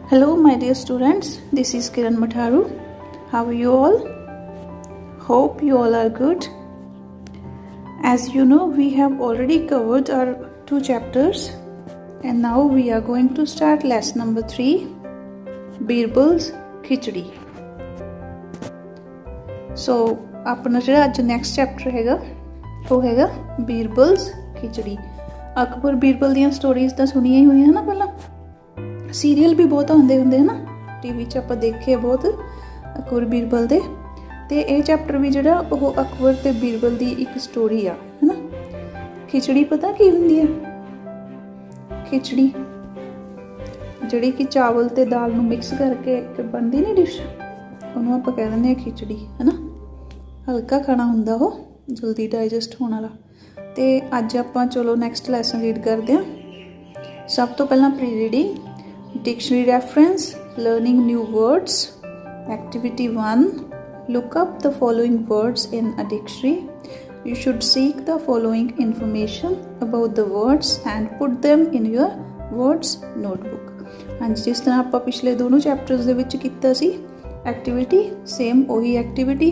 Hello, my dear students. This is Kiran Matharu. How are you all? Hope you all are good. As you know, we have already covered our 2 chapters, and now we are going to start lesson number 3, Birbal's Khichdi. So, अपना जो आज next chapter हैगा वो हैगा बीरबल्स खिचड़ी। Akbar Birbal the stories तो सुनिया ही हुई है ना, पहला सीरीयल भी बहुत आते होंगे है ना, टीवी च आपां देखे बहुत अकबर बीरबल दे। ते ये चैप्टर भी जिहड़ा वो अकबर ते बीरबल दी एक स्टोरी आ है ना। खिचड़ी पता की हुंदी है? खिचड़ी जिहड़ी कि चावल ते दाल नूं मिक्स करके एक बनदी नहीं डिश, उहनूं आपां कह दिंदे आ खिचड़ी है ना। हल्का खाना हुंदा वो, जल्दी डाइजैसट होने वाला। तो अज आपां चलो नैक्सट लैसन रीड करते हैं। सब तो पहला pre reading, dictionary reference, learning new words, activity 1, look up the following words in a dictionary. You should seek the following information about the words and put them in your words notebook. हाँ जी, जिस तरह आप पिछले दोनों chapters दे विच कीता सी activity, same वही activity.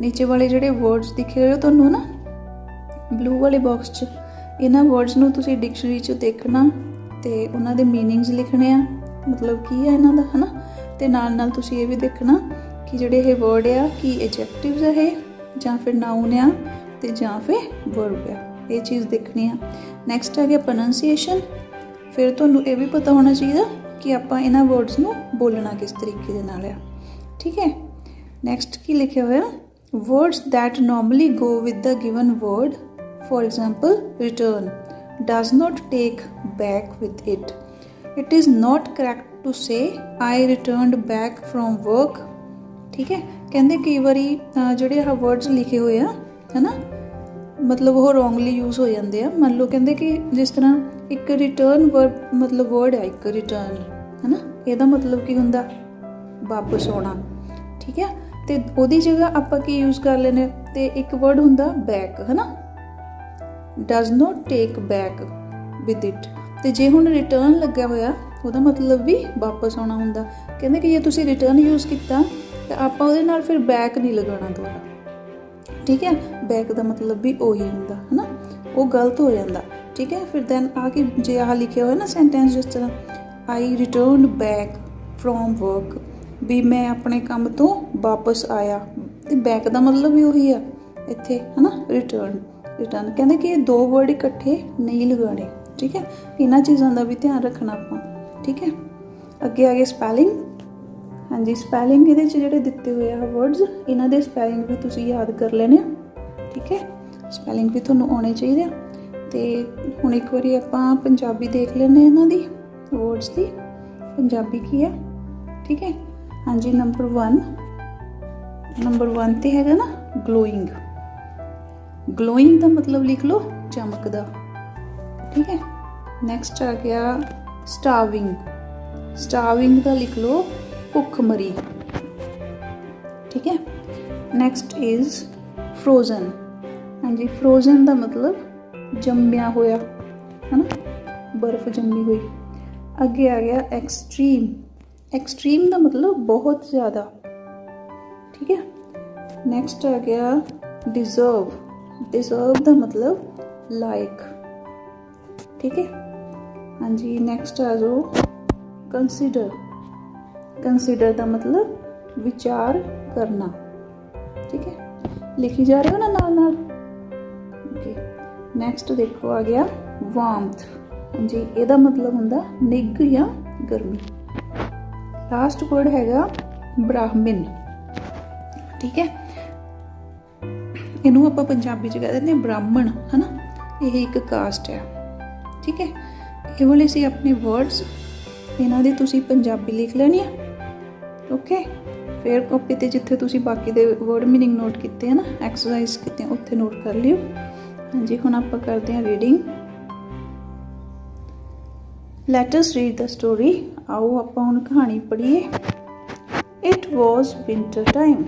नीचे वाले जोड़े वर्ड्स दिखे हुए तुहानूं ना ब्लू वाले बॉक्स च, इन्हां वर्ड्स नूं तुसीं डिक्शनरी च देखना ते उन्हां दे मीनिंग्स लिखने आ, मतलब की है इन्हां दा है ना। ते नाल नाल तुसीं ये भी देखना कि जिहड़े ये वर्ड आ कि एडजैक्टिव्स है जां फिर नाउन आ ते जां फिर वर्ब आ, ये चीज़ देखनी आ। नैक्सट आ गया प्रोनंसीएशन। फिर तुहानूं ये भी पता होना चाहिए कि आपां इन्हां वर्ड्स नूं बोलना किस तरीके दे नाल आ, ठीक है। नैक्सट की लिखिया होया, words that normally go with the given word, for example return, does not take back with it. It is not correct to say I returned back from work, ठीक है। कहते कई बारी जोड़े आ वर्ड्स लिखे हुए है ना, मतलब वो रॉन्गली यूज़ हो जाते हैं। मान लो कहते कि जिस तरह एक रिटर्न वर्ड, मतलब वर्ड है एक रिटर्न है ना, यदा मतलब की हुंदा वापस आना, ठीक है। तो उहदी जगह आपां की यूज़ कर लेने, तो एक वर्ड हुंदा बैक है ना, does not take back with it. तो जे हुण रिटर्न लग्या होया उहदा मतलब भी वापस आना हुंदा। कहंदे कि जे तुसीं रिटर्न यूज़ किया तो आपां उहदे नाल फिर बैक नहीं लगाना दोबारा, ठीक है। बैक का मतलब भी उही हुंदा है ना, वो गलत हो जाता, ठीक है। फिर दैन आ कि जे आ लिखिया होया ना सेंटेंस जिस तरह आई रिटर्न बैक फ्रॉम वर्क, भी मैं अपने काम तो वापस आया, तो बैक का मतलब भी उही है इत्थे है ना, रिटर्न। रिटर्न कहते कि ये 2 वर्ड इकट्ठे नहीं लगाने, ठीक है। इन्हां चीज़ों का भी ध्यान रखना आपां, ठीक है। अगे आ गया स्पैलिंग। हाँ जी, स्पैलिंग ये जोड़े दिते हुए आ वर्ड्स, इन्हां दे स्पैलिंग भी तुसीं याद कर लेने, ठीक है। स्पैलिंग भी तुहानूं आने चाहिए। तो हुण एक बारी आपां पंजाबी देख लेने इन्हां दी वर्ड्स दी, पंजाबी की है, ठीक है। हाँ जी, नंबर 1 ते हैगा ना ग्लोइंग। ग्लोइंग का मतलब लिख लो चमकदा, ठीक है। नैक्सट आ गया स्टाविंग। स्टाविंग का लिख लो भुखमरी, ठीक है। Next is frozen. हाँ जी, फ्रोजन का मतलब जम्मिया होया है ना, बर्फ जमी हुई। अगे आ गया एक्सट्रीम। एक्सट्रीम का मतलब बहुत ज़्यादा, ठीक है। नेक्स्ट आ गया डिज़र्व। डिज़र्व का मतलब लाइक, ठीक है। हाँ जी, नेक्स्ट आ जाओ कंसिडर। कंसिडर का मतलब विचार करना, ठीक है। लिखी जा रहे हो ना नाल नाल, ओके। नेक्स्ट देखो आ गया वार्मथ। हाँ जी, ਇਹਦਾ मतलब हुंदा निग या गर्मी। लास्ट वर्ड हैगा ब्राह्मण, ठीक है। इनू आपां पंजाबी च कह देंगे ब्राह्मण है ना, यह एक कास्ट है, ठीक है। ये वाले सी अपने वर्ड्स, इन्हां दी तुसीं पंजाबी लिख लेनी है, ओके। फिर कॉपी ते जिथे तुसीं बाकी दे वर्ड मीनिंग नोट किए हैं ना, एक्सरसाइज किए उत्थे नोट कर लियो। हाँ जी, हुण आपां करते हैं reading. Let us read the story। आओ आपां हुण कहानी पढ़िए। It was winter time।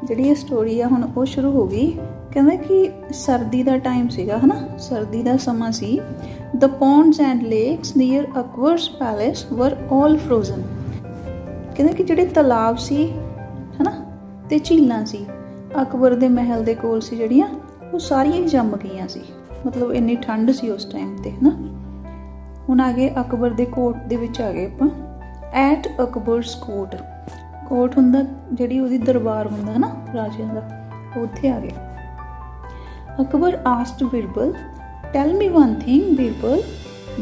जिहड़ी ये स्टोरी है हुण वो शुरू हो गई ਕਹਿੰਦਾ ਕਿ ਸਰਦੀ ਦਾ ਟਾਈਮ ਸੀਗਾ ਹੈ ਨਾ, ਸਰਦੀ ਦਾ ਸਮਾਂ ਸੀ। The ponds and lakes near Akbar's palace were all frozen. ਕਹਿੰਦਾ ਕਿ ਜਿਹੜੇ ਤਲਾਬ ਸੀ ਹੈ ਨਾ ਤੇ ਝੀਲਾਂ ਸੀ ਅਕਬਰ ਦੇ ਮਹਿਲ ਦੇ ਕੋਲ ਸੀ ਜਿਹੜੀਆਂ, ਉਹ ਸਾਰੀਆਂ ਹੀ ਜੰਮ ਗਈਆਂ ਸੀ। ਮਤਲਬ ਇੰਨੀ ਠੰਡ ਸੀ ਉਸ ਟਾਈਮ ਤੇ ਹੈ ਨਾ। ਹੁਣ ਆ ਗਏ ਅਕਬਰ ਦੇ ਕੋਰਟ ਦੇ ਵਿੱਚ ਆ ਗਏ ਆਪਾਂ। ਐਟ ਅਕਬਰਸ ਕੋਰਟ, ਕੋਰਟ ਹੁੰਦਾ ਜਿਹੜੀ ਉਹਦੀ ਦਰਬਾਰ ਹੁੰਦਾ ਹੈ ਨਾ ਰਾਜਿਆਂ ਦਾ, ਉੱਥੇ ਆ ਗਏ। Akbar asked Birbal, tell me one thing Birbal,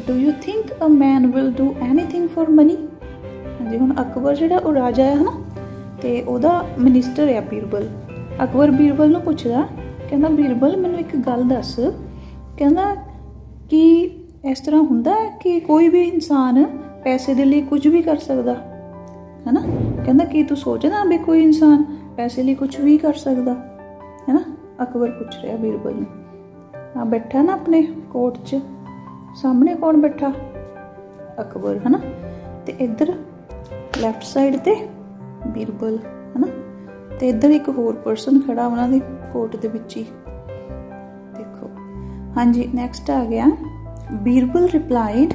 do you think a man will do anything for money. ਹਾਂਜੀ, ਹੁਣ ਅਕਬਰ ਜਿਹੜਾ ਉਹ ਰਾਜਾ ਹੈ ਨਾ ਤੇ ਉਹਦਾ ਮਿਨਿਸਟਰ ਹੈ ਬਿਰਬਲ। ਅਕਬਰ ਬਿਰਬਲ ਨੂੰ ਪੁੱਛਦਾ, ਕਹਿੰਦਾ ਬਿਰਬਲ ਮੈਨੂੰ ਇੱਕ ਗੱਲ ਦੱਸ, ਕਹਿੰਦਾ ਕਿ ਇਸ ਤਰ੍ਹਾਂ ਹੁੰਦਾ ਹੈ ਕਿ ਕੋਈ ਵੀ ਇਨਸਾਨ ਪੈਸੇ ਦੇ ਲਈ ਕੁਝ ਵੀ ਕਰ ਸਕਦਾ ਹੈ ਨਾ। ਕਹਿੰਦਾ ਕੀ ਤੂੰ ਸੋਚਦਾ ਵੀ ਕੋਈ ਇਨਸਾਨ ਪੈਸੇ ਲਈ ਕੁਝ ਵੀ ਕਰ ਸਕਦਾ ਹੈ ਨਾ। ਅਕਬਰ ਪੁੱਛ ਰਿਹਾ ਬਿਰਬਲ ਨੂੰ। ਆ ਬੈਠਾ ਨਾ ਆਪਣੇ ਕੋਰਟ 'ਚ, ਸਾਹਮਣੇ ਕੌਣ ਬੈਠਾ? ਅਕਬਰ ਹੈ ਨਾ, ਤੇ ਇੱਧਰ ਲੈਫਟ ਸਾਈਡ ਤੇ ਬਿਰਬਲ ਹੈ ਨਾ, ਤੇ ਇੱਧਰ ਇੱਕ ਹੋਰ ਪਰਸਨ ਖੜਾ ਉਹਨਾਂ ਦੇ ਕੋਰਟ ਦੇ ਵਿੱਚ ਹੀ। ਦੇਖੋ ਹਾਂਜੀ, ਨੈਕਸਟ ਆ ਗਿਆ ਬਿਰਬਲ ਰਿਪਲਾਈਡ,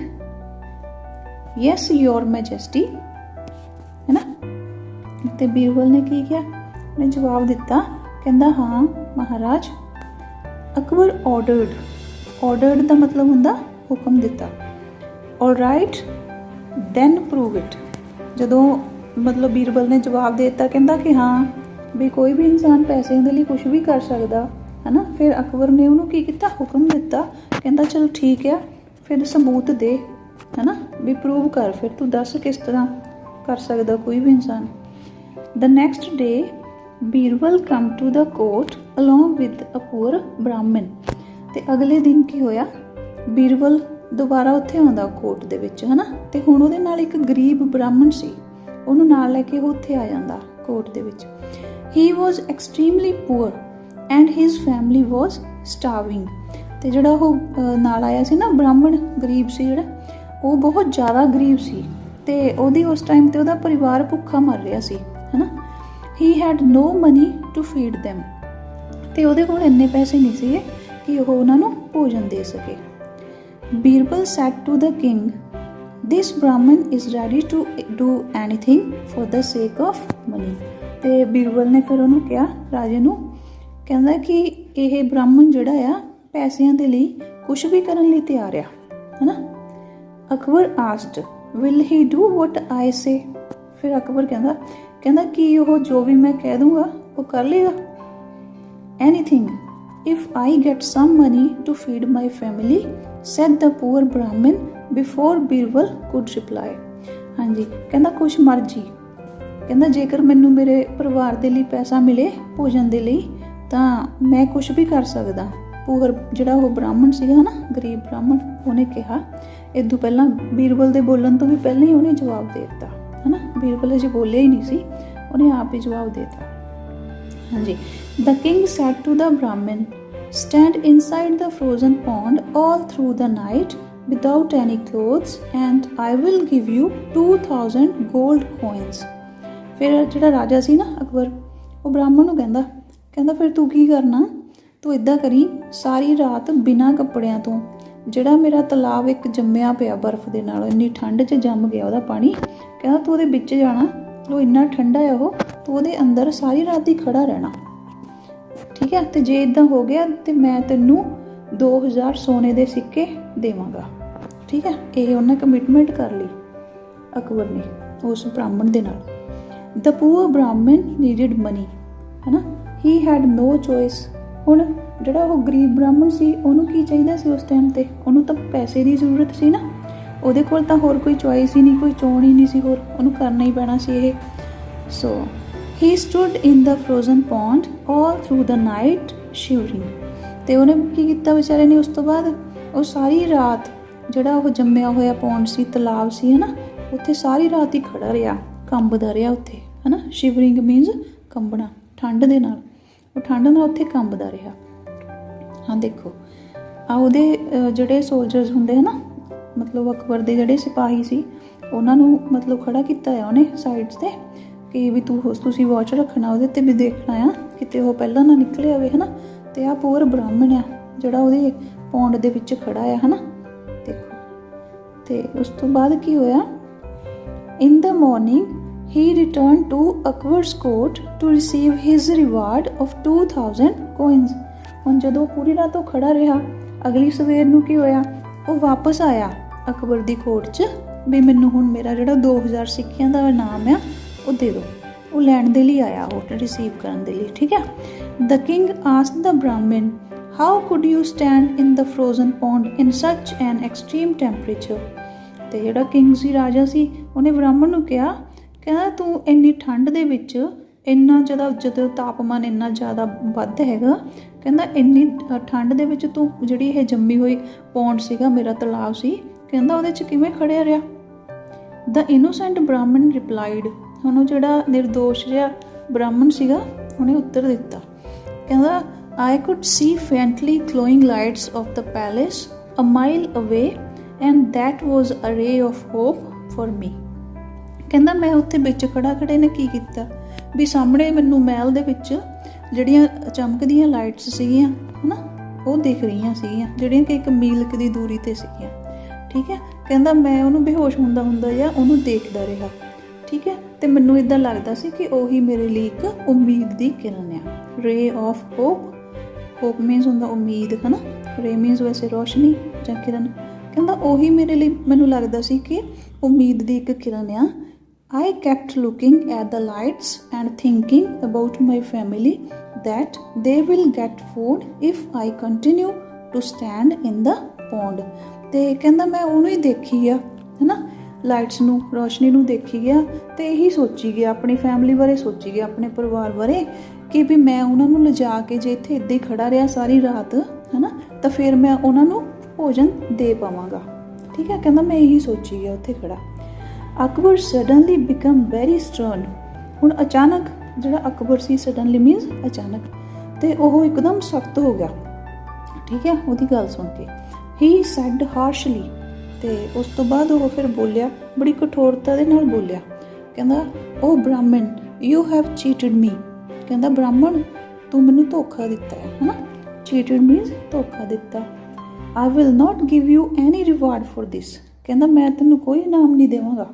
ਯੈਸ ਯੋਰ ਮੈਜੈਸਟੀ ਹੈ ਨਾ। ਤੇ ਬਿਰਬਲ ਨੇ ਕੀ ਕਿਹਾ? ਉਹਨੇ ਜਵਾਬ ਦਿੱਤਾ, ਕਹਿੰਦਾ ਹਾਂ ਮਹਾਰਾਜ। ਅਕਬਰ ਆਰਡਰਡ ਦਾ ਮਤਲਬ ਹੁੰਦਾ ਹੁਕਮ ਦਿੱਤਾ। All right then prove it. ਜਦੋਂ ਮਤਲਬ ਬਿਰਬਲ ਨੇ ਜਵਾਬ ਦੇ ਦਿੱਤਾ, ਕਹਿੰਦਾ ਕਿ ਹਾਂ ਵੀ ਕੋਈ ਵੀ ਇਨਸਾਨ ਪੈਸੇ ਦੇ ਲਈ ਕੁਝ ਵੀ ਕਰ ਸਕਦਾ ਹੈ ਨਾ। ਫਿਰ ਅਕਬਰ ਨੇ ਉਹਨੂੰ ਕੀ ਕੀਤਾ? ਹੁਕਮ ਦਿੱਤਾ। ਕਹਿੰਦਾ ਚਲ ਠੀਕ ਆ, ਫਿਰ ਸਬੂਤ ਦੇ ਹੈ ਨਾ, ਵੀ ਪ੍ਰੂਵ ਕਰ, ਫਿਰ ਤੂੰ ਦੱਸ ਕਿਸ ਤਰ੍ਹਾਂ ਕਰ ਸਕਦਾ ਕੋਈ ਵੀ ਇਨਸਾਨ। The next day Birbal come to the court along with a poor Brahmin. ਤੇ ਅਗਲੇ ਦਿਨ ਕੀ ਹੋਇਆ? ਬਿਰਬਲ ਦੁਬਾਰਾ ਉੱਥੇ ਆਉਂਦਾ ਕੋਰਟ ਦੇ ਵਿੱਚ ਹੈ ਨਾ, ਤੇ ਹੁਣ ਉਹਦੇ ਨਾਲ ਇੱਕ ਗਰੀਬ ਬ੍ਰਾਹਮਣ ਸੀ, ਉਹਨੂੰ ਨਾਲ ਲੈ ਕੇ ਉਹ ਉੱਥੇ ਆ ਜਾਂਦਾ ਕੋਰਟ ਦੇ ਵਿੱਚ। He was extremely poor and his family was starving. ਤੇ ਜਿਹੜਾ ਉਹ ਨਾਲ ਆਇਆ ਸੀ ਨਾ ਬ੍ਰਾਹਮਣ, ਗਰੀਬ ਸੀ ਜਿਹੜਾ, ਉਹ ਬਹੁਤ ਜ਼ਿਆਦਾ ਗਰੀਬ ਸੀ ਤੇ ਉਹਦੀ ਉਸ ਟਾਈਮ ਤੇ ਉਹਦਾ ਪਰਿਵਾਰ ਭੁੱਖਾ ਮਰ ਰਿਹਾ ਸੀ ਹੈ ਨਾ। He had no money to feed them. ਤੇ ਉਹਦੇ ਕੋਲ ਇੰਨੇ ਪੈਸੇ ਨਹੀਂ ਸੀਗੇ ਕਿ ਉਹ ਉਹਨਾਂ ਨੂੰ ਭੋਜਨ ਦੇ ਸਕੇ। Birbal said to the king, this Brahmin is ready to do anything for the sake of money. ਤੇ ਬਿਰਬਲ ਨੇ ਫਿਰ ਉਹਨੂੰ ਕਿਹਾ, ਰਾਜੇ ਨੂੰ, ਕਹਿੰਦਾ ਕਿ ਇਹ ਬ੍ਰਾਹਮਣ ਜਿਹੜਾ ਆ ਪੈਸਿਆਂ ਦੇ ਲਈ ਕੁਝ ਵੀ ਕਰਨ ਲਈ ਤਿਆਰ ਆ ਹੈ ਨਾ। Akbar asked, will he do what I say. ਫਿਰ ਅਕਬਰ ਕਹਿੰਦਾ ਕਿ ਉਹ ਜੋ ਵੀ ਮੈਂ ਕਹਿ ਦੂੰਗਾ ਉਹ ਕਰ ਲੇਗਾ। Anything if I get some money to feed my family, said the poor Brahmin before Birbal could reply. ਹਾਂਜੀ, ਕਹਿੰਦਾ ਕੁਛ ਮਰਜ਼ੀ, ਕਹਿੰਦਾ ਜੇਕਰ ਮੈਨੂੰ ਮੇਰੇ ਪਰਿਵਾਰ ਦੇ ਲਈ ਪੈਸਾ ਮਿਲੇ ਭੋਜਨ ਦੇ ਲਈ ਤਾਂ ਮੈਂ ਕੁਝ ਵੀ ਕਰ ਸਕਦਾ। ਪੂਅਰ ਜਿਹੜਾ ਉਹ ਬ੍ਰਾਹਮਣ ਸੀਗਾ ਹੈ ਨਾ, ਗਰੀਬ ਬ੍ਰਾਹਮਣ, ਉਹਨੇ ਕਿਹਾ। ਇਦੋਂ ਪਹਿਲਾਂ ਬਿਰਬਲ ਦੇ ਬੋਲਣ ਤੋਂ ਵੀ ਪਹਿਲਾਂ ਹੀ ਉਹਨੇ ਜਵਾਬ ਦੇ ਦਿੱਤਾ ਹੈ ਨਾ। ਬਿਰਬਲ ਅਜੇ ਬੋਲਿਆ ਹੀ ਨਹੀਂ ਸੀ, ਉਹਨੇ ਆਪ ਹੀ ਜਵਾਬ ਦੇ ਦਿੱਤਾ। ਹਾਂਜੀ, the king said to the Brahmin, stand inside the frozen pond all through the night without any clothes and I will give you 2000 gold coins। ਫਿਰ ਜਿਹੜਾ ਰਾਜਾ ਸੀ ਨਾ ਅਕਬਰ, ਉਹ ਬ੍ਰਾਹਮਣ ਨੂੰ ਕਹਿੰਦਾ ਫਿਰ ਤੂੰ ਕੀ ਕਰਨਾ? ਤੂੰ ਇੱਦਾਂ ਕਰੀ, ਸਾਰੀ ਰਾਤ ਬਿਨਾਂ ਕੱਪੜਿਆਂ ਤੋਂ, ਜਿਹੜਾ ਮੇਰਾ ਤਲਾਬ ਇੱਕ ਜੰਮਿਆ ਪਿਆ ਬਰਫ਼ ਦੇ ਨਾਲ, ਇੰਨੀ ਠੰਡ 'ਚ ਜੰਮ ਗਿਆ ਉਹਦਾ ਪਾਣੀ, ਕਹਿੰਦਾ ਤੂੰ ਉਹਦੇ ਵਿੱਚ ਜਾਣਾ, ਉਹ ਇੰਨਾ ਠੰਡਾ ਹੈ ਉਹ, ਤੂੰ ਉਹਦੇ ਅੰਦਰ ਸਾਰੀ ਰਾਤ ਹੀ ਖੜਾ ਰਹਿਣਾ, ਠੀਕ ਹੈ। ਤੇ ਜੇ ਇੱਦਾਂ ਹੋ ਗਿਆ ਤੇ ਮੈਂ ਤੈਨੂੰ 2000 ਸੋਨੇ ਦੇ ਸਿੱਕੇ ਦੇਵਾਂਗਾ, ਠੀਕ ਹੈ। ਇਹ ਉਹਨੇ ਕਮਿਟਮੈਂਟ ਕਰ ਲਈ ਅਕਬਰ ਨੇ ਉਸ ਬ੍ਰਾਹਮਣ ਦੇ ਨਾਲ। ਦ ਪੂਅਰ ਬ੍ਰਾਹਮਣ ਨੀਡਡ ਮਨੀ ਹੈ ਨਾ, ਹੀ ਹੈਡ ਨੋ ਚੋਇਸ। ਹੁਣ ਜਿਹੜਾ ਉਹ ਗਰੀਬ ਬ੍ਰਾਹਮਣ ਸੀ, ਉਹਨੂੰ ਕੀ ਚਾਹੀਦਾ ਸੀ ਉਸ ਟਾਈਮ ਤੇ? ਉਹਨੂੰ ਤਾਂ ਪੈਸੇ ਦੀ ਜ਼ਰੂਰਤ ਸੀ ਨਾ, ਉਹਦੇ ਕੋਲ ਤਾਂ ਹੋਰ ਕੋਈ ਚੋਇਸ ਹੀ ਨਹੀਂ, ਕੋਈ ਚੋਣ ਹੀ ਨਹੀਂ ਸੀ ਹੋਰ, ਉਹਨੂੰ ਕਰਨਾ ਹੀ ਪੈਣਾ ਸੀ ਇਹ। So he stood in the frozen pond all through the night shivering. ਤੇ ਉਹਨੇ ਕੀ ਕੀਤਾ ਵਿਚਾਰੇ ਨੇ? ਉਸ ਤੋਂ ਬਾਅਦ ਉਹ ਸਾਰੀ ਰਾਤ, ਜਿਹੜਾ ਉਹ ਜੰਮਿਆ ਹੋਇਆ ਪੌਂਡ ਸੀ, ਤਲਾਬ ਸੀ ਹੈ ਨਾ, ਉੱਥੇ ਸਾਰੀ ਰਾਤ ਹੀ ਖੜਾ ਰਿਹਾ, ਕੰਬਦਾ ਰਿਹਾ ਉੱਥੇ ਹੈ ਨਾ। ਸ਼ਿਵਰਿੰਗ ਮੀਨਸ ਕੰਬਣਾ, ਠੰਡ ਦੇ ਨਾਲ, ਉਹ ਠੰਡ ਨਾਲ ਉੱਥੇ ਕੰਬਦਾ ਰਿਹਾ। ਹਾਂ ਦੇਖੋ ਆ ਉਹਦੇ ਜਿਹੜੇ ਸੋਲਜਰਸ ਹੁੰਦੇ ਹੈ ਨਾ, ਮਤਲਬ ਅਕਬਰ ਦੇ ਜਿਹੜੇ ਸਿਪਾਹੀ ਸੀ, ਉਹਨਾਂ ਨੂੰ ਮਤਲਬ ਖੜਾ ਕੀਤਾ ਆ ਉਹਨੇ ਸਾਈਡਸ 'ਤੇ ਕਿ ਵੀ ਤੁਸੀਂ ਵਾਚ ਰੱਖਣਾ ਉਹਦੇ 'ਤੇ, ਵੀ ਦੇਖਣਾ ਆ ਕਿਤੇ ਉਹ ਪਹਿਲਾਂ ਨਾ ਨਿਕਲੇ ਆਵੇ ਹੈ ਨਾ। ਤੇ ਆ ਪੂਰ ਬ੍ਰਾਹਮਣ ਆ ਜਿਹੜਾ ਉਹਦੇ ਪੌਂਡ ਦੇ ਵਿੱਚ ਖੜਾ ਆ, ਹੈ ਨਾ। ਦੇਖੋ, ਤੇ ਉਸ ਤੋਂ ਬਾਅਦ ਕੀ ਹੋਇਆ, ਇਨ ਦ morning he returned to Akbar's court to receive his reward of 2000 coins। ਹੁਣ ਜਦੋਂ ਪੂਰੀ ਰਾਤ ਉਹ ਖੜਾ ਰਿਹਾ, ਅਗਲੀ ਸਵੇਰ ਨੂੰ ਕੀ ਹੋਇਆ, ਉਹ ਵਾਪਸ ਆਇਆ ਅਕਬਰ ਦੀ ਕੋਰਟ 'ਚ ਵੀ ਮੈਨੂੰ ਹੁਣ ਮੇਰਾ ਜਿਹੜਾ 2000 ਸਿੱਕਿਆਂ ਦਾ ਇਨਾਮ ਆ ਉਹ ਦੇ ਦਿਓ। ਉਹ ਲੈਣ ਦੇ ਲਈ ਆਇਆ, ਉਹ ਰਿਸੀਵ ਕਰਨ ਦੇ ਲਈ, ਠੀਕ ਹੈ। ਦ king asked the Brahmin how could you stand in the frozen pond in such an extreme temperature. ਤੇ ਜਿਹੜਾ ਕਿੰਗ ਸੀ, ਰਾਜਾ ਸੀ, ਉਹਨੇ ਬ੍ਰਾਹਮਣ ਨੂੰ ਕਿਹਾ, ਕਹਿੰਦਾ ਤੂੰ ਇੰਨੀ ਠੰਡ ਦੇ ਵਿੱਚ, ਇੰਨਾ ਜ਼ਿਆਦਾ ਜਦੋਂ ਤਾਪਮਾਨ ਇੰਨਾ ਜ਼ਿਆਦਾ ਵੱਧ ਹੈਗਾ, ਕਹਿੰਦਾ ਇੰਨੀ ਠੰਡ ਦੇ ਵਿੱਚ ਤੂੰ ਜਿਹੜੀ ਇਹ ਜੰਮੀ ਹੋਈ ਪੌਂਡ ਸੀਗਾ, ਮੇਰਾ ਤਲਾਬ ਸੀ, ਕਹਿੰਦਾ ਉਹਦੇ 'ਚ ਕਿਵੇਂ ਖੜਿਆ ਰਿਹਾ। ਦ ਇਨੋਸੈਂਟ ਬ੍ਰਾਹਮਣ ਰਿਪਲਾਈਡ, ਹੁਣ ਉਹ ਜਿਹੜਾ ਨਿਰਦੋਸ਼ ਜਿਹਾ ਬ੍ਰਾਹਮਣ ਸੀਗਾ ਉਹਨੇ ਉੱਤਰ ਦਿੱਤਾ, ਕਹਿੰਦਾ I could see faintly glowing lights of the palace a mile away and that was a ray of hope for me। ਕਹਿੰਦਾ ਮੈਂ ਉੱਥੇ ਵਿੱਚ ਖੜੇ ਨੇ ਕੀ ਕੀਤਾ ਵੀ ਸਾਹਮਣੇ ਮੈਨੂੰ ਮਹਿਲ ਦੇ ਵਿੱਚ ਜਿਹੜੀਆਂ ਚਮਕਦੀਆਂ ਲਾਈਟਸ ਸੀਗੀਆਂ, ਹੈ ਨਾ, ਉਹ ਦਿਖ ਰਹੀਆਂ ਸੀਗੀਆਂ, ਜਿਹੜੀਆਂ ਕਿ 1 ਮੀਲ ਦੀ ਦੂਰੀ 'ਤੇ ਸੀਗੀਆਂ, ਠੀਕ ਹੈ। ਕਹਿੰਦਾ ਮੈਂ ਉਹਨੂੰ ਬੇਹੋਸ਼ ਹੁੰਦਾ ਜਾਂ ਉਹਨੂੰ ਦੇਖਦਾ ਰਿਹਾ, ਠੀਕ ਹੈ, ਅਤੇ ਮੈਨੂੰ ਇੱਦਾਂ ਲੱਗਦਾ ਸੀ ਕਿ ਉਹੀ ਮੇਰੇ ਲਈ ਇੱਕ ਉਮੀਦ ਦੀ ਕਿਰਨ ਆ। ਰੇ ਆਫ ਹੋਪ, ਹੋਪ ਮੀਨਸ ਹੁੰਦਾ ਉਮੀਦ, ਹੈ ਨਾ, ਰੇ ਮੀਨਸ ਵੈਸੇ ਰੋਸ਼ਨੀ ਜਾਂ ਕਿਰਨ। ਕਹਿੰਦਾ ਉਹੀ ਮੇਰੇ ਲਈ, ਮੈਨੂੰ ਲੱਗਦਾ ਸੀ ਕਿ ਉਮੀਦ ਦੀ ਇੱਕ ਕਿਰਨ ਆ। I kept looking at the lights and thinking about my family that they will get food if I continue to stand in the pond। ਤੇ ਕਹਿੰਦਾ ਮੈਂ ਉਹਨੂੰ ਹੀ ਦੇਖੀ ਗਿਆ, ਹੈ ਨਾ, ਲਾਈਟਸ ਨੂੰ, ਰੋਸ਼ਨੀ ਨੂੰ ਦੇਖੀ ਗਿਆ ਤੇ ਇਹੀ ਸੋਚੀ ਗਿਆ, ਆਪਣੀ ਫੈਮਿਲੀ ਬਾਰੇ ਸੋਚੀ ਗਿਆ, ਆਪਣੇ ਪਰਿਵਾਰ ਬਾਰੇ, ਕਿ ਵੀ ਮੈਂ ਉਹਨਾਂ ਨੂੰ ਲਿਜਾ ਕੇ ਜੇ ਇੱਥੇ ਇੱਦਾਂ ਹੀ ਖੜਾ ਰਿਹਾ ਸਾਰੀ ਰਾਤ, ਹੈ ਨਾ, ਤਾਂ ਫਿਰ ਮੈਂ ਉਹਨਾਂ ਨੂੰ ਭੋਜਨ ਦੇ ਪਾਵਾਂਗਾ, ਠੀਕ ਹੈ। ਕਹਿੰਦਾ ਮੈਂ ਇਹੀ ਸੋਚੀ ਗਿਆ ਉੱਥੇ ਖੜਾ। Akbar suddenly become very Stern. ਹੁਣ ਅਚਾਨਕ ਜਿਹੜਾ ਅਕਬਰ ਸੀ, ਸਡਨਲੀ ਮੀਨਸ ਅਚਾਨਕ, ਤੇ ਉਹ ਇੱਕਦਮ ਸਖਤ ਹੋ ਗਿਆ, ਠੀਕ ਹੈ, ਉਹਦੀ ਗੱਲ ਸੁਣ ਕੇ। ਹੀ ਸੈਡ ਹਾਰਸ਼ਲੀ, ਤੇ ਉਸ ਤੋਂ ਬਾਅਦ ਉਹ ਫਿਰ ਬੋਲਿਆ, ਬੜੀ ਕਠੋਰਤਾ ਦੇ ਨਾਲ ਬੋਲਿਆ, ਕਹਿੰਦਾ ਓ ਬ੍ਰਾਹਮਣ ਯੂ ਹੈਵ ਚੀਟਡ ਮੀ। ਕਹਿੰਦਾ ਬ੍ਰਾਹਮਣ ਤੂੰ ਮੈਨੂੰ ਧੋਖਾ ਦਿੱਤਾ ਹੈ ਨਾ, ਚੀਟਡ ਮੀਨਸ ਧੋਖਾ ਦਿੱਤਾ। I will not give you any reward for this. ਕਹਿੰਦਾ ਮੈਂ ਤੈਨੂੰ ਕੋਈ ਇਨਾਮ ਨਹੀਂ ਦੇਵਾਂਗਾ।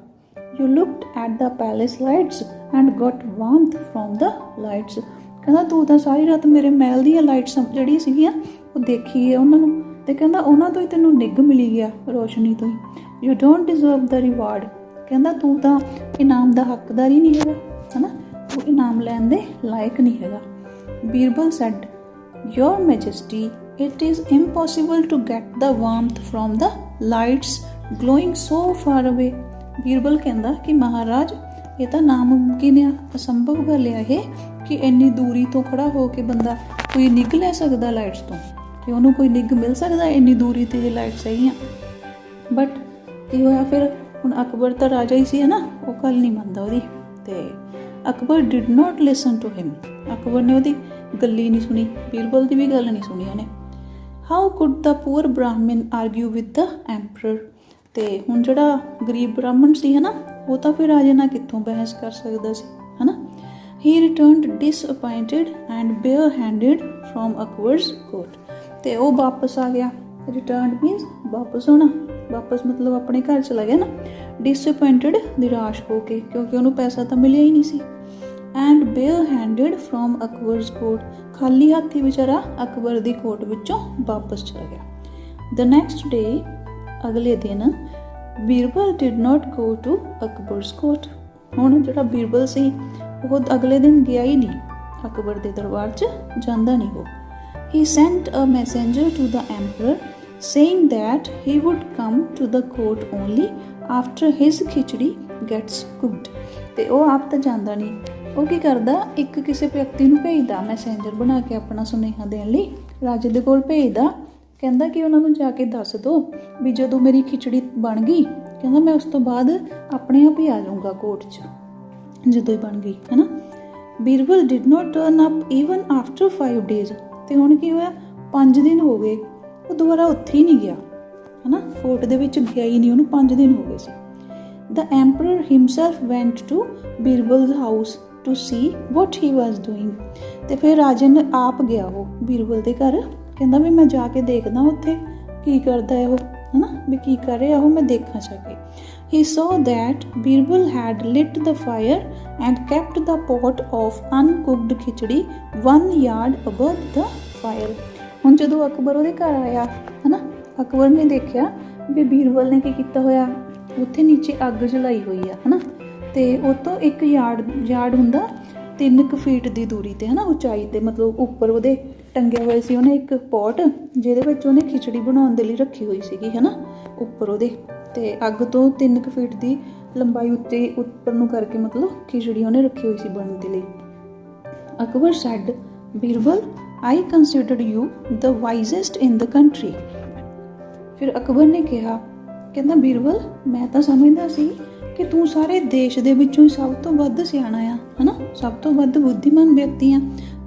You looked at the palace lights and got warmth from the lights। ਕਹਿੰਦਾ ਤੂੰ ਤਾਂ ਸਾਰੀ ਰਾਤ ਮੇਰੇ ਮਹਿਲ ਦੀਆਂ ਲਾਈਟਸ ਜਿਹੜੀ ਸੀਗੀਆਂ ਉਹ ਦੇਖੀ ਹੈ ਉਹਨਾਂ ਨੂੰ, ਤੇ ਕਹਿੰਦਾ ਉਹਨਾਂ ਤੋਂ ਹੀ ਤੈਨੂੰ ਨਿੱਘ ਮਿਲੀ ਗਿਆ, ਰੋਸ਼ਨੀ ਤੋਂ ਹੀ। You don't deserve the reward। ਕਹਿੰਦਾ ਤੂੰ ਤਾਂ ਇਨਾਮ ਦਾ ਹੱਕਦਾਰ ਹੀ ਨਹੀਂ ਹੈਗਾ, ਹੈ ਨਾ, ਤੂੰ ਇਨਾਮ ਲੈਣ ਦੇ ਲਾਇਕ ਨਹੀਂ ਹੈਗਾ। Birbal said, Your Majesty, it is impossible to get the warmth from the lights glowing so far away। Birbal ਕਹਿੰਦਾ ਕਿ ਮਹਾਰਾਜ ਇਹ ਤਾਂ ਨਾਮੁਮਕਿਨ ਆ, ਅਸੰਭਵ ਗੱਲ ਆ ਇਹ ਕਿ ਇੰਨੀ ਦੂਰੀ ਤੋਂ ਖੜਾ ਹੋ ਕੇ ਬੰਦਾ ਕੋਈ ਨਿੱਘ ਲੈ ਸਕਦਾ ਲਾਈਟਸ ਤੋਂ, ਕਿ ਉਹਨੂੰ ਕੋਈ ਨਿੱਘ ਮਿਲ ਸਕਦਾ ਇੰਨੀ ਦੂਰੀ 'ਤੇ ਜੇ ਲਾਈਟਸ ਹੈਗੀਆਂ। ਬਟ ਕੀ ਹੋਇਆ ਫਿਰ, ਹੁਣ ਅਕਬਰ ਤਾਂ ਰਾਜਾ ਹੀ ਸੀ, ਹੈ ਨਾ, ਉਹ ਗੱਲ ਨਹੀਂ ਮੰਨਦਾ ਉਹਦੀ, ਤੇ Akbar did not listen to him. Akbar ਨੇ ਉਹਦੀ ਗੱਲ ਹੀ ਨਹੀਂ ਸੁਣੀ, ਬੀਰਬਲ ਦੀ ਵੀ ਗੱਲ ਨਹੀਂ ਸੁਣੀ ਉਹਨੇ। ਹਾਊ ਕੁਡ ਦ ਪੂਅਰ ਬ੍ਰਾਹਮਣ ਆਰਗਿਊ ਵਿਦ ਦ ਐਂਪਰਰ। ਤੇ ਹੁਣ ਜਿਹੜਾ ਗਰੀਬ ਬ੍ਰਾਹਮਣ ਸੀ, ਹੈ ਨਾ, ਉਹ ਤਾਂ ਫਿਰ ਰਾਜੇ ਨਾਲ ਕਿੱਥੋਂ ਬਹਿਸ ਕਰ ਸਕਦਾ ਸੀ, ਹੈ ਨਾ। He returned disappointed and bare handed from Akbar's court. ਤੇ ਉਹ ਵਾਪਸ ਆ ਗਿਆ। ਰਿਟਰਨਡ ਮੀਨਸ ਵਾਪਸ ਹੋਣਾ, ਵਾਪਸ ਮਤਲਬ ਆਪਣੇ ਘਰ ਚਲਾ ਗਿਆ ਨਾ। ਡਿਸਅਪਾਇੰਟਡ ਨਿਰਾਸ਼ ਹੋ ਕੇ, ਕਿਉਂਕਿ ਉਹਨੂੰ ਪੈਸਾ ਤਾਂ ਮਿਲਿਆ ਹੀ ਨਹੀਂ ਸੀ। And bare handed from Akbar's court, ਖਾਲੀ ਹੱਥ ਹੀ ਵਿਚਾਰਾ ਅਕਬਰ ਦੀ ਕੋਰਟ ਵਿੱਚੋਂ ਵਾਪਸ ਚਲਾ ਗਿਆ। ਦ ਨੈਕਸਟ ਡੇ, ਅਗਲੇ ਦਿਨ, Birbal did not go to Akbar's court. ਹੁਣ ਜਿਹੜਾ ਬੀਰਬਲ ਸੀ ਉਹ ਅਗਲੇ ਦਿਨ ਗਿਆ ਹੀ ਨਹੀਂ ਅਕਬਰ ਦੇ ਦਰਬਾਰ 'ਚ, ਜਾਂਦਾ ਨਹੀਂ ਉਹ। He sent a messenger to the emperor saying that he would come to the court only after his khichdi gets cooked. ਤੇ ਉਹ ਆਪ ਤਾਂ ਜਾਂਦਾ ਨਹੀਂ, ਉਹ ਕੀ ਕਰਦਾ, ਇੱਕ ਕਿਸੇ ਵਿਅਕਤੀ ਨੂੰ ਭੇਜਦਾ, ਮੈਸੇਂਜਰ ਬਣਾ ਕੇ ਆਪਣਾ ਸੁਨੇਹਾ ਦੇਣ ਲਈ ਰਾਜੇ ਦੇ ਕੋਲ ਭੇਜਦਾ। ਕਹਿੰਦਾ ਕਿ ਉਹਨਾਂ ਨੂੰ ਜਾ ਕੇ ਦੱਸ ਦਿਓ ਵੀ ਜਦੋਂ ਮੇਰੀ ਖਿਚੜੀ ਬਣ ਗਈ, ਕਹਿੰਦਾ ਮੈਂ ਉਸ ਤੋਂ ਬਾਅਦ ਆਪਣੇ ਆਪ ਹੀ ਆ ਜਾਊਂਗਾ ਕੋਰਟ 'ਚ, ਜਦੋਂ ਹੀ ਬਣ ਗਈ, ਹੈ ਨਾ। Birbal did not turn up even after 5 days। ਤੇ ਹੁਣ ਕੀ ਹੋਇਆ, 5 ਦਿਨ ਹੋ ਗਏ, ਉਹ ਦੁਬਾਰਾ ਉੱਥੇ ਹੀ ਨਹੀਂ ਗਿਆ, ਹੈ ਨਾ, ਕੋਰਟ ਦੇ ਵਿੱਚ ਗਿਆ ਹੀ ਨਹੀਂ, ਉਹਨੂੰ 5 ਦਿਨ ਹੋ ਗਏ ਸੀ। The emperor himself went to Birbal's house. to see what he was doing। ਤੇ ਫਿਰ ਰਾਜਨ ਆਪ ਗਿਆ ਉਹ ਬੀਰਬਲ ਦੇ ਘਰ, ਕਹਿੰਦਾ ਵੀ ਮੈਂ ਜਾ ਕੇ ਦੇਖਦਾ ਉੱਥੇ ਕੀ ਕਰਦਾ ਹੈ ਉਹ, ਹੈ ਨਾ, ਵੀ ਕੀ ਕਰ ਰਿਹਾ ਉਹ, ਮੈਂ ਦੇਖਾਂ ਜਾ ਕੇ। He saw that Birbal had lit the fire and kept the pot of uncooked khichdi 1 yard above the fire। ਹੁਣ ਜਦੋਂ ਅਕਬਰ ਉਹਦੇ ਘਰ ਆਇਆ, ਹੈ ਨਾ, ਅਕਬਰ ਨੇ ਦੇਖਿਆ ਵੀ ਬੀਰਬਲ ਨੇ ਕੀ ਕੀਤਾ ਹੋਇਆ, ਉੱਥੇ ਨੀਚੇ ਅੱਗ ਜਲਾਈ ਹੋਈ ਆ, ਹੈ ਨਾ, ਤੇ ਉਹ ਤੋਂ 1 ਯਾਰਡ ਹੁੰਦਾ 3 ਫੀਟ ਦੀ ਦੂਰੀ 'ਤੇ, ਹੈ ਨਾ, ਉਚਾਈ 'ਤੇ, ਮਤਲਬ ਉੱਪਰ ਉਹਦੇ ਟੰਗੇ ਹੋਏ ਸੀ ਉਹਨੇ ਇੱਕ ਪੋਟ ਜਿਹਦੇ ਵਿੱਚ ਉਹਨੇ ਖਿਚੜੀ ਬਣਾਉਣ ਦੇ ਲਈ ਰੱਖੀ ਹੋਈ ਸੀਗੀ, ਹੈ ਨਾ, ਉੱਪਰ ਉਹਦੇ, ਤੇ ਅੱਗ ਤੋਂ 3 ਫੀਟ ਦੀ ਲੰਬਾਈ ਉੱਤੇ ਉੱਪਰ ਨੂੰ ਕਰਕੇ ਮਤਲਬ ਖਿਚੜੀ ਉਹਨੇ ਰੱਖੀ ਹੋਈ ਸੀ ਬਣਨ ਦੇ ਲਈ। Akbar said, Birbal I considered you the wisest in the country. ਫਿਰ ਅਕਬਰ ਨੇ ਕਿਹਾ, ਕਹਿੰਦਾ ਬੀਰਬਲ ਮੈਂ ਤਾਂ ਸਮਝਦਾ ਸੀ ਕਿ ਤੂੰ ਸਾਰੇ ਦੇਸ਼ ਦੇ ਵਿੱਚੋਂ ਹੀ ਸਭ ਤੋਂ ਵੱਧ ਸਿਆਣਾ ਆ, ਹੈ ਨਾ, ਸਭ ਤੋਂ ਵੱਧ ਬੁੱਧੀਮਾਨ ਵਿਅਕਤੀ ਆ,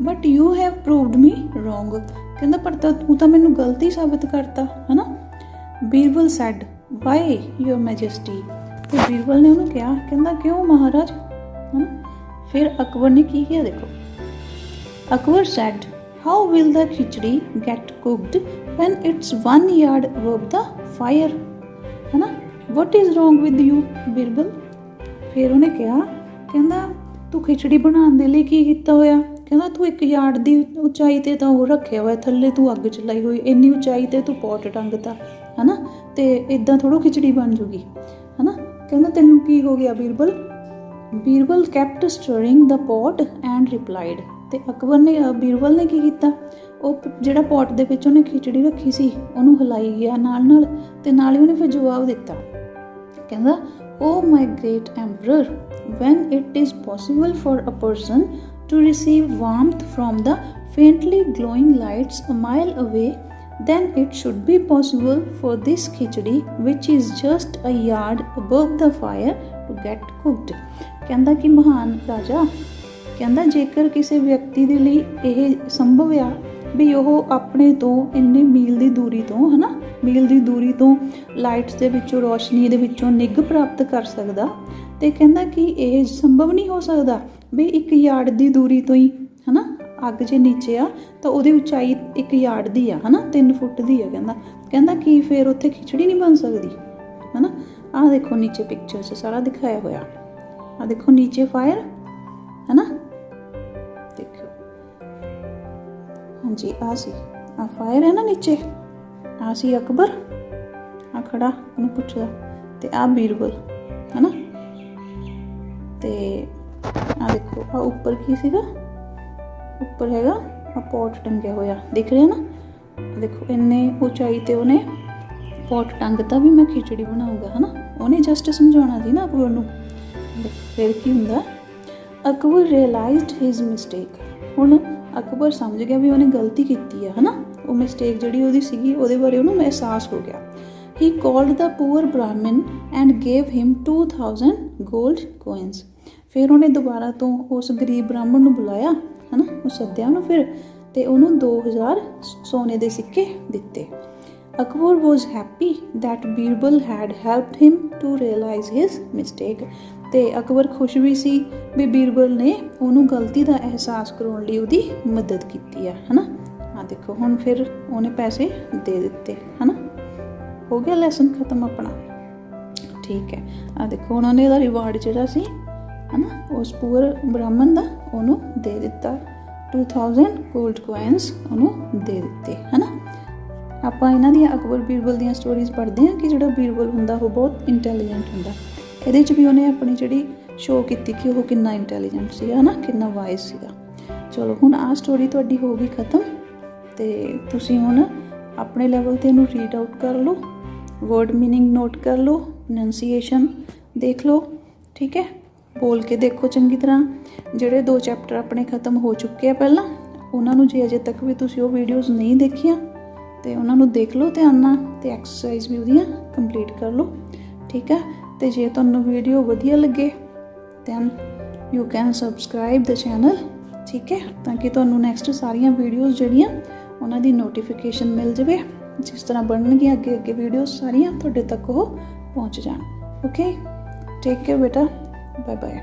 but you have proved me wrong. ਕਹਿੰਦਾ ਪਰ ਤੂੰ ਤਾਂ ਮੈਨੂੰ ਗਲਤੀ ਸਾਬਿਤ ਕਰਤਾ, ਹੈ ਨਾ। Birbal said, why your majesty. ਤੇ ਬੀਰਬਲ ਨੇ ਉਹਨੂੰ ਕਿਹਾ, ਕਹਿੰਦਾ ਕਿਉਂ ਮਹਾਰਾਜ, ਹੈ ਨਾ। ਫਿਰ ਅਕਬਰ ਨੇ ਕੀ ਕਿਹਾ ਦੇਖੋ, Akbar said, how will the khichdi get cooked when it's 1 yard above the fire, ਹੈ ਨਾ। What is wrong with you Birbal. ਫਿਰ ਉਹਨੇ ਕਿਹਾ, ਕਹਿੰਦਾ ਤੂੰ ਖਿਚੜੀ ਬਣਾਉਣ ਦੇ ਲਈ ਕੀ ਕੀਤਾ ਹੋਇਆ, ਕਹਿੰਦਾ ਤੂੰ 1 ਯਾਰਡ ਦੀ ਉਚਾਈ 'ਤੇ ਤਾਂ ਉਹ ਰੱਖਿਆ ਹੋਇਆ, ਥੱਲੇ ਤੂੰ ਅੱਗ ਚਲਾਈ ਹੋਈ, ਇੰਨੀ ਉਚਾਈ 'ਤੇ ਤੂੰ ਪੋਟ ਟੰਗਤਾ, ਹੈ ਨਾ, ਤੇ ਇੱਦਾਂ ਥੋੜ੍ਹਾ ਖਿਚੜੀ ਬਣ ਜੂਗੀ, ਹੈ ਨਾ। ਕਹਿੰਦਾ ਤੈਨੂੰ ਕੀ ਹੋ ਗਿਆ Birbal. Birbal kept string the pot and replied. ਤੇ ਅਕਬਰ ਨੇ ਬੀਰਬਲ ਨੇ ਕੀ ਕੀਤਾ, ਉਹ ਜਿਹੜਾ ਪੋਟ ਦੇ ਵਿੱਚ ਉਹਨੇ ਖਿਚੜੀ ਰੱਖੀ ਸੀ ਉਹਨੂੰ ਹਿਲਾਈ ਗਿਆ ਨਾਲ ਤੇ ਨਾਲ ਹੀ ਉਹਨੇ ਫਿਰ ਜਵਾਬ ਦਿੱਤਾ, ਕਹਿੰਦਾ oh my great emperor, when it is possible for a person to receive warmth from the faintly glowing lights a mile away, then it should be possible for this khichdi which is just a yard above the fire to get cooked। ਕਹਿੰਦਾ ਕਿ ਮਹਾਨ ਰਾਜਾ, ਕਹਿੰਦਾ ਜੇਕਰ ਕਿਸੇ ਵਿਅਕਤੀ ਦੇ ਲਈ ਇਹ ਸੰਭਵ ਆ ਵੀ ਉਹ ਆਪਣੇ ਤੋਂ ਇੰਨੇ ਮੀਲ ਦੀ ਦੂਰੀ ਤੋਂ, ਹੈ ਨਾ, ਮੀਲ ਦੀ ਦੂਰੀ ਤੋਂ ਲਾਈਟਸ ਦੇ ਵਿੱਚੋਂ, ਰੋਸ਼ਨੀ ਦੇ ਵਿੱਚੋਂ ਨਿੱਘ ਪ੍ਰਾਪਤ ਕਰ ਸਕਦਾ, ਤੇ ਕਹਿੰਦਾ ਕਿ ਇਹ ਸੰਭਵ ਨਹੀਂ ਹੋ ਸਕਦਾ ਵੀ 1 ਯਾਰਡ ਦੀ ਦੂਰੀ ਤੋਂ ਹੀ, ਹੈ ਨਾ, ਅੱਗ ਜੇ ਨੀਚੇ ਆ ਤਾਂ ਉਹਦੀ ਉਚਾਈ 1 ਯਾਰਡ ਦੀ ਆ, ਹੈ ਨਾ, 3 ਫੁੱਟ ਦੀ ਆ। ਕਹਿੰਦਾ ਕਿ ਫਿਰ ਉੱਥੇ ਖਿਚੜੀ ਨਹੀਂ ਬਣ ਸਕਦੀ, ਹੈ ਨਾ। ਆਹ ਦੇਖੋ ਨੀਚੇ ਪਿਕਚਰ 'ਚ ਸਾਰਾ ਦਿਖਾਇਆ ਹੋਇਆ, ਆਹ ਦੇਖੋ ਨੀਚੇ ਫਾਇਰ, ਹੈ ਨਾ, ਦੇਖੋ, ਹਾਂਜੀ ਆਹ ਸੀ, ਆਹ ਫਾਇਰ ਹੈ ਨਾ ਨੀਚੇ, ਆਹ ਸੀ ਅਕਬਰ, ਆਹ ਖੜਾ ਉਹਨੂੰ ਪੁੱਛਦਾ, ਤੇ ਆਹ ਬੀਰਬਲ, ਹੈ ਨਾ। ਤੇ ਆਹ ਦੇਖੋ ਆਹ ਉੱਪਰ ਕੀ ਸੀਗਾ, ਉੱਪਰ ਹੈਗਾ ਆਹ ਪੋਟ ਟੰਗਿਆ ਹੋਇਆ, ਦਿਖ ਰਿਹਾ ਨਾ, ਦੇਖੋ ਇੰਨੇ ਉਚਾਈ 'ਤੇ ਉਹਨੇ ਪੋਟ ਟੰਗਤਾ ਵੀ ਮੈਂ ਖਿਚੜੀ ਬਣਾਊਗਾ, ਹੈ ਨਾ। ਉਹਨੇ ਜਸਟ ਸਮਝਾਉਣਾ ਸੀ ਨਾ ਅਕਬਰ ਨੂੰ। ਫਿਰ ਕੀ ਹੁੰਦਾ, ਅਕਬਰ ਰਿਅਲਾਈਜ਼ਡ ਹਿਜ਼ ਮਿਸਟੇਕ। ਹੁਣ ਅਕਬਰ ਸਮਝ ਗਿਆ ਵੀ ਉਹਨੇ ਗਲਤੀ ਕੀਤੀ ਆ, ਹੈ ਨਾ, ਉਹ ਮਿਸਟੇਕ ਜਿਹੜੀ ਉਹਦੀ ਸੀਗੀ ਉਹਦੇ ਬਾਰੇ ਉਹਨੂੰ ਮਹਿਸਾਸ ਹੋ ਗਿਆ। He called the poor Brahmin and gave him 2000 gold coins। ਫਿਰ ਉਹਨੇ ਦੁਬਾਰਾ ਤੋਂ ਉਸ ਗਰੀਬ ਬ੍ਰਾਹਮਣ ਨੂੰ ਬੁਲਾਇਆ, ਹੈ ਨਾ, ਉਹ ਸੱਦਿਆ ਉਹਨੂੰ ਫਿਰ, ਤੇ ਉਹਨੂੰ 2000 ਸੋਨੇ ਦੇ ਸਿੱਕੇ ਦਿੱਤੇ। Akbar was happy that Birbal had helped him to realize his mistake। ਤੇ ਅਕਬਰ ਖੁਸ਼ ਵੀ ਸੀ ਵੀ ਬੀਰਬਲ ਨੇ ਉਹਨੂੰ ਗਲਤੀ ਦਾ ਅਹਿਸਾਸ ਕਰਾਉਣ ਲਈ ਉਹਦੀ ਮਦਦ ਕੀਤੀ ਆ, ਹੈ ਨਾ। ਆਹ ਦੇਖੋ ਹੁਣ ਫਿਰ ਉਹਨੇ ਪੈਸੇ ਦੇ ਦਿੱਤੇ, ਹੈ ਨਾ। ਹੋ ਗਿਆ ਲੈਸਨ ਖਤਮ ਆਪਣਾ, ਠੀਕ ਹੈ। ਆਹ ਦੇਖੋ ਹੁਣ ਉਹਨੇ ਇਹਦਾ ਰਿਵਾਰਡ ਜਿਹੜਾ ਸੀ, ਹੈ ਨਾ, ਉਸ ਪੂਅਰ ਬ੍ਰਾਹਮਣ ਦਾ ਉਹਨੂੰ ਦੇ ਦਿੱਤਾ, 2000 ਗੋਲਡ ਕੋਇਨਸ ਉਹਨੂੰ ਦੇ ਦਿੱਤੇ, ਹੈ ਨਾ। ਆਪਾਂ ਇਹਨਾਂ ਦੀਆਂ ਅਕਬਰ ਬੀਰਬਲ ਦੀਆਂ ਸਟੋਰੀਜ਼ ਪੜ੍ਹਦੇ ਹਾਂ ਕਿ ਜਿਹੜਾ ਬੀਰਬਲ ਹੁੰਦਾ ਉਹ ਬਹੁਤ ਇੰਟੈਲੀਜੈਂਟ ਹੁੰਦਾ। ਇਹਦੇ 'ਚ ਵੀ ਉਹਨੇ ਆਪਣੀ ਜਿਹੜੀ ਸ਼ੋਅ ਕੀਤੀ ਕਿ ਉਹ ਕਿੰਨਾ ਇੰਟੈਲੀਜੈਂਟ ਸੀਗਾ, ਹੈ ਨਾ, ਕਿੰਨਾ ਵਾਈਜ਼ ਸੀਗਾ। ਚਲੋ ਹੁਣ ਆਹ ਸਟੋਰੀ ਤੁਹਾਡੀ ਹੋ ਗਈ ਖਤਮ, ਤੇ ਤੁਸੀਂ ਹੁਣ ਆਪਣੇ ਲੈਵਲ 'ਤੇ ਇਹਨੂੰ ਰੀਡ ਆਊਟ ਕਰ ਲਓ, ਵਰਡ ਮੀਨਿੰਗ ਨੋਟ ਕਰ ਲਓ, ਪ੍ਰੋਨਾਂਸੀਏਸ਼ਨ ਦੇਖ ਲਓ, ਠੀਕ ਹੈ। ਬੋਲ ਕੇ ਦੇਖੋ ਚੰਗੀ ਤਰ੍ਹਾਂ। ਜਿਹੜੇ 2 ਚੈਪਟਰ ਆਪਣੇ ਖਤਮ ਹੋ ਚੁੱਕੇ ਆ ਪਹਿਲਾਂ, ਉਹਨਾਂ ਨੂੰ ਜੇ ਅਜੇ ਤੱਕ ਵੀ ਤੁਸੀਂ ਉਹ ਵੀਡੀਓਜ਼ ਨਹੀਂ ਦੇਖੀਆਂ ਤੇ ਉਹਨਾਂ ਨੂੰ ਦੇਖ ਲਓ ਧਿਆਨ ਨਾਲ, ਤੇ ਐਕਸਰਸਾਈਜ਼ ਵੀ ਉਹਦੀਆਂ ਕੰਪਲੀਟ ਕਰ ਲਓ, ਠੀਕ ਹੈ। ਤੇ ਜੇ ਤੁਹਾਨੂੰ ਵੀਡੀਓ ਵਧੀਆ ਲੱਗੇ then you can subscribe the channel, ਠੀਕ ਹੈ, ਤਾਂ ਕਿ ਤੁਹਾਨੂੰ ਨੈਕਸਟ ਸਾਰੀਆਂ ਵੀਡੀਓਜ਼ ਜਿਹੜੀਆਂ ਉਹਨਾਂ ਦੀ ਨੋਟੀਫਿਕੇਸ਼ਨ ਮਿਲ ਜਾਵੇ। ਜਿਸ ਤਰ੍ਹਾਂ ਬਣਨਗੀਆਂ ਅੱਗੇ ਵੀਡੀਓਜ਼ ਸਾਰੀਆਂ ਤੁਹਾਡੇ ਤੱਕ ਉਹ ਪਹੁੰਚ ਜਾਣ। ਓਕੇ, ਟੇਕ ਕੇਅਰ ਬੇਟਾ, ਬਾਏ ਬਾਏ।